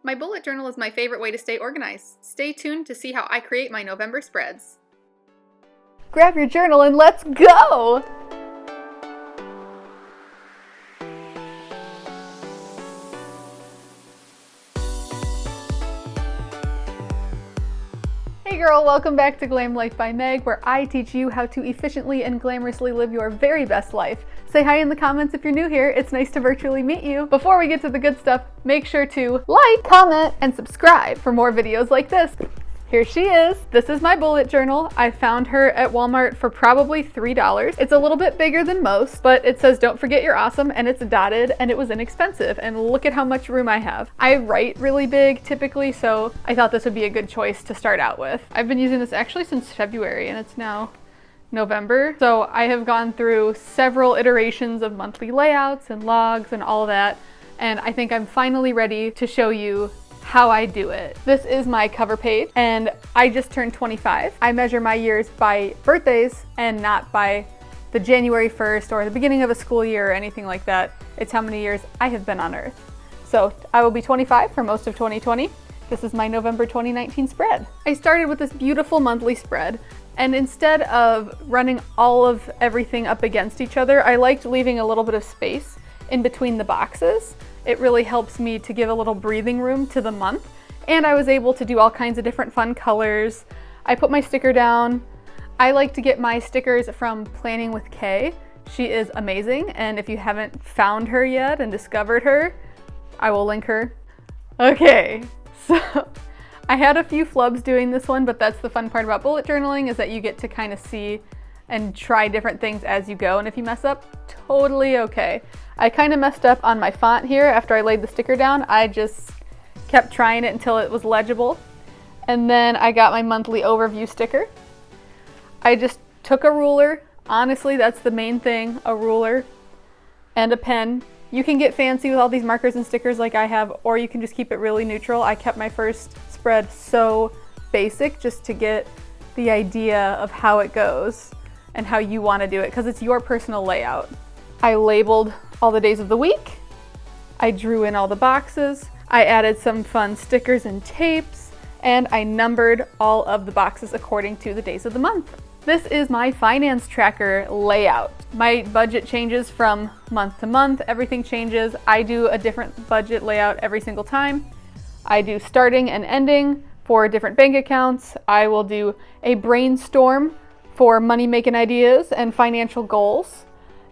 My bullet journal is my favorite way to stay organized. Stay tuned to see how I create my November spreads. Grab your journal and let's go! Hey girl, welcome back to Glam Life by Meg, where I teach you how to efficiently and glamorously live your very best life. Say hi in the comments if you're new here. It's nice to virtually meet you. Before we get to the good stuff, make sure to like, comment, and subscribe for more videos like this. Here she is. This is my bullet journal. I found her at Walmart for probably $3. It's a little bit bigger than most, but it says don't forget you're awesome, and it's dotted, and it was inexpensive, and look at how much room I have. I write really big typically, so I thought this would be a good choice to start out with. I've been using this actually since February, and it's now November. So I have gone through several iterations of monthly layouts and logs and all of that, and I think I'm finally ready to show you how I do it. This is my cover page, and I just turned 25. I measure my years by birthdays and not by the January 1st or the beginning of a school year or anything like that. It's how many years I have been on Earth. So I will be 25 for most of 2020. This is my November 2019 spread. I started with this beautiful monthly spread, and instead of running all of everything up against each other, I liked leaving a little bit of space in between the boxes. It really helps me to give a little breathing room to the month, and I was able to do all kinds of different fun colors. I put my sticker down. I like to get my stickers from Planning with Kay. She is amazing, and if you haven't found her yet and discovered her, I will link her. Okay, so I had a few flubs doing this one, but that's the fun part about bullet journaling, is that you get to kind of see and try different things as you go, and if you mess up, totally okay. I kind of messed up on my font here after I laid the sticker down. I just kept trying it until it was legible, and then I got my monthly overview sticker. I just took a ruler. Honestly, that's the main thing, a ruler and a pen. You can get fancy with all these markers and stickers like I have, or you can just keep it really neutral. I kept my first spread so basic just to get the idea of how it goes and how you want to do it, because it's your personal layout. I labeled all the days of the week. I drew in all the boxes. I added some fun stickers and tapes, and I numbered all of the boxes according to the days of the month. This is my finance tracker layout. My budget changes from month to month. Everything changes. I do a different budget layout every single time. I do starting and ending for different bank accounts. I will do a brainstorm for money-making ideas and financial goals.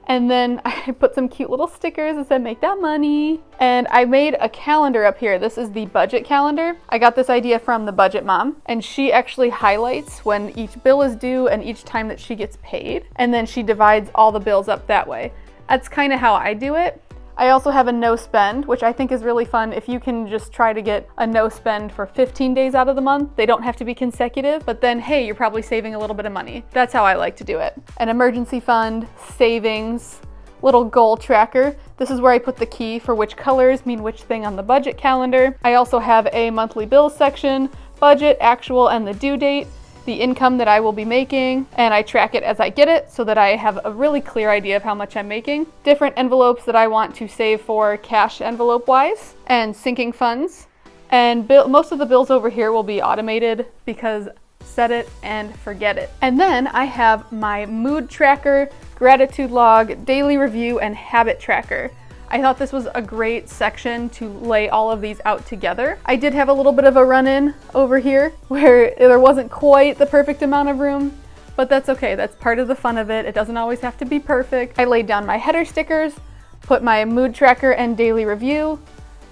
And then I put some cute little stickers that said make that money. And I made a calendar up here. This is the budget calendar. I got this idea from the Budget Mom, and she actually highlights when each bill is due and each time that she gets paid. And then she divides all the bills up that way. That's kind of how I do it. I also have a no spend, which I think is really fun. If you can just try to get a no spend for 15 days out of the month, they don't have to be consecutive, but then hey, you're probably saving a little bit of money. That's how I like to do it. An emergency fund, savings, little goal tracker. This is where I put the key for which colors mean which thing on the budget calendar. I also have a monthly bills section, budget, actual, and the due date, the income that I will be making, and I track it as I get it so that I have a really clear idea of how much I'm making. Different envelopes that I want to save for cash envelope wise, and sinking funds. And most of the bills over here will be automated because set it and forget it. And then I have my mood tracker, gratitude log, daily review, and habit tracker. I thought this was a great section to lay all of these out together. I did have a little bit of a run-in over here where there wasn't quite the perfect amount of room, but that's okay. That's part of the fun of it. It doesn't always have to be perfect. I laid down my header stickers, put my mood tracker and daily review,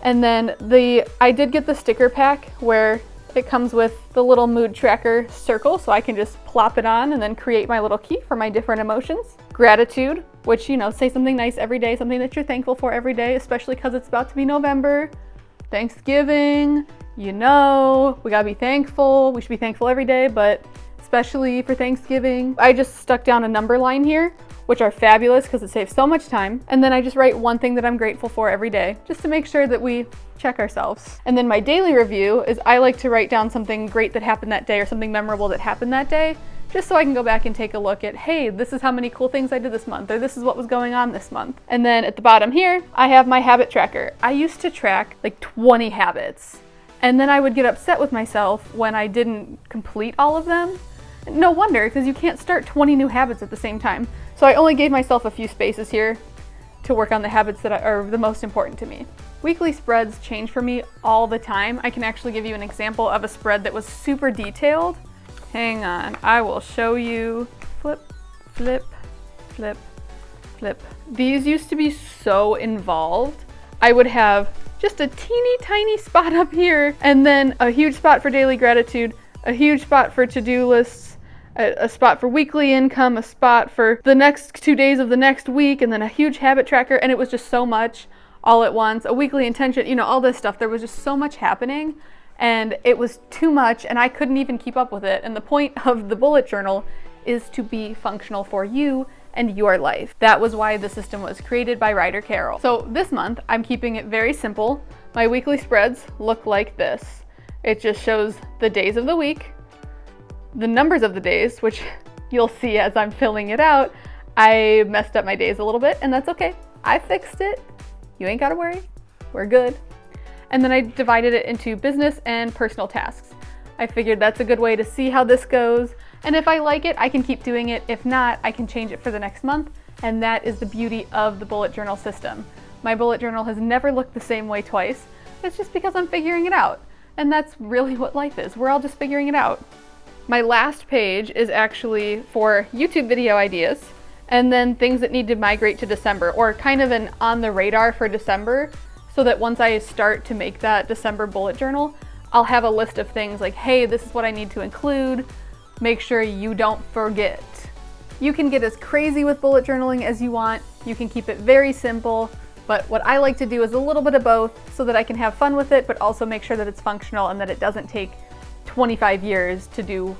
and then I did get the sticker pack where it comes with the little mood tracker circle, so I can just plop it on and then create my little key for my different emotions. Gratitude, which, say something nice every day, something that you're thankful for every day, especially because it's about to be November. Thanksgiving, we gotta be thankful. We should be thankful every day, but especially for Thanksgiving. I just stuck down a number line here, which are fabulous because it saves so much time. And then I just write one thing that I'm grateful for every day, just to make sure that we check ourselves. And then my daily review is I like to write down something great that happened that day or something memorable that happened that day, just so I can go back and take a look at, hey, this is how many cool things I did this month, or this is what was going on this month. And then at the bottom here, I have my habit tracker. I used to track like 20 habits, and then I would get upset with myself when I didn't complete all of them. No wonder, because you can't start 20 new habits at the same time. So I only gave myself a few spaces here to work on the habits that are the most important to me. Weekly spreads change for me all the time. I can actually give you an example of a spread that was super detailed. Hang on, I will show you. Flip, flip, flip, flip. These used to be so involved. I would have just a teeny tiny spot up here, and then a huge spot for daily gratitude, a huge spot for to-do lists, a spot for weekly income, a spot for the next 2 days of the next week, and then a huge habit tracker, and it was just so much all at once. A weekly intention, you know, all this stuff. There was just so much happening, and it was too much, and I couldn't even keep up with it. And the point of the bullet journal is to be functional for you and your life. That was why the system was created by Ryder Carroll. So this month, I'm keeping it very simple. My weekly spreads look like this. It just shows the days of the week, the numbers of the days, which you'll see as I'm filling it out. I messed up my days a little bit, and that's okay. I fixed it. You ain't gotta worry. We're good. And then I divided it into business and personal tasks. I figured that's a good way to see how this goes. And if I like it, I can keep doing it. If not, I can change it for the next month. And that is the beauty of the bullet journal system. My bullet journal has never looked the same way twice. It's just because I'm figuring it out. And that's really what life is. We're all just figuring it out. My last page is actually for YouTube video ideas, and then things that need to migrate to December, or kind of an on the radar for December, so that once I start to make that December bullet journal, I'll have a list of things like, hey, this is what I need to include. Make sure you don't forget. You can get as crazy with bullet journaling as you want. You can keep it very simple, but what I like to do is a little bit of both so that I can have fun with it, but also make sure that it's functional and that it doesn't take 25 years to do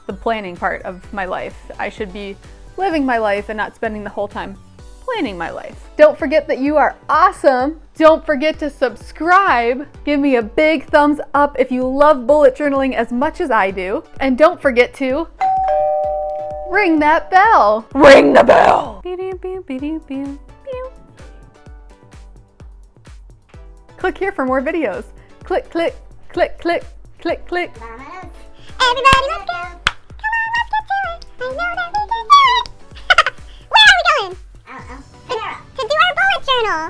the planning part of my life. I should be living my life and not spending the whole time planning my life. Don't forget that you are awesome. Don't forget to subscribe. Give me a big thumbs up if you love bullet journaling as much as I do. And don't forget to ring that bell. Ring the bell. Click here for more videos. Click, click, click, click, click, click. Everybody, let's go. Come on, let's get to it. I know that we can do it. Where are we going? To do our bullet journal.